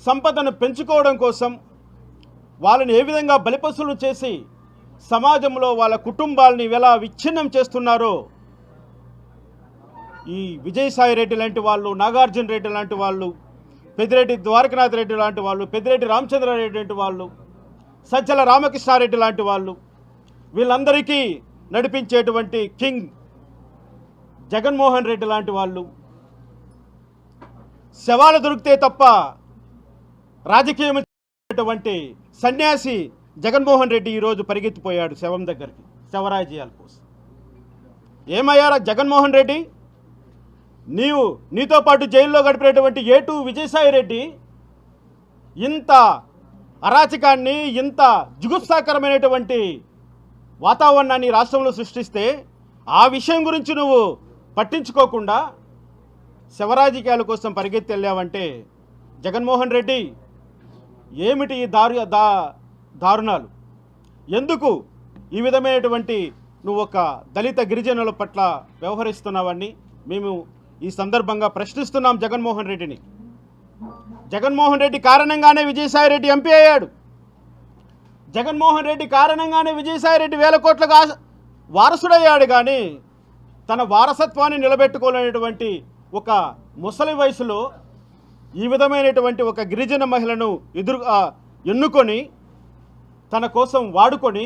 సంపదను పెంచుకోవడం కోసం వాళ్ళని ఏ విధంగా బలిపశులు చేసి సమాజంలో వాళ్ళ కుటుంబాలని ఎలా విచ్ఛిన్నం చేస్తున్నారో ఈ విజయసాయి రెడ్డి లాంటి వాళ్ళు, నాగార్జున రెడ్డి లాంటి వాళ్ళు, పెద్దిరెడ్డి ద్వారకనాథ్ రెడ్డి లాంటి వాళ్ళు, పెద్దిరెడ్డి రామచంద్రారెడ్డి లాంటి వాళ్ళు, సజ్జల రామకృష్ణారెడ్డి లాంటి వాళ్ళు, వీళ్ళందరికీ నడిపించేటువంటి కింగ్ జగన్మోహన్ రెడ్డి లాంటి వాళ్ళు శవాలు దొరికితే తప్ప రాజకీయం చేసేటువంటి సన్యాసి జగన్మోహన్ రెడ్డి ఈరోజు పరిగెత్తిపోయాడు శవం దగ్గరికి శవరాజయాల కోసం. ఏమయ్యారా జగన్మోహన్ రెడ్డి? నీతో పాటు జైల్లో గడిపినటువంటి ఏటు విజయసాయి రెడ్డి ఇంత అరాచకాన్ని, ఇంత జుగుప్సాకరమైనటువంటి వాతావరణాన్ని రాష్ట్రంలో సృష్టిస్తే ఆ విషయం గురించి నువ్వు పట్టించుకోకుండా శవరాజకీయాల కోసం పరిగెత్తి వెళ్ళావంటే జగన్మోహన్ రెడ్డి ఏమిటి ఈ దారుణాలు? ఎందుకు ఈ విధమైనటువంటి నువ్వు ఒక దళిత గిరిజనుల పట్ల వ్యవహరిస్తున్నావని మేము ఈ సందర్భంగా ప్రశ్నిస్తున్నాం జగన్మోహన్ రెడ్డిని. జగన్మోహన్ రెడ్డి కారణంగానే విజయసాయి రెడ్డి ఎంపీ అయ్యాడు. జగన్మోహన్ రెడ్డి కారణంగానే విజయసాయి రెడ్డి 1000 కోట్లకు వారసుడయ్యాడు. కానీ తన వారసత్వాన్ని నిలబెట్టుకోలేనటువంటి ఒక ముసలి వయసులో ఈ విధమైనటువంటి ఒక గిరిజన మహిళను ఎన్నుకొని తన కోసం వాడుకొని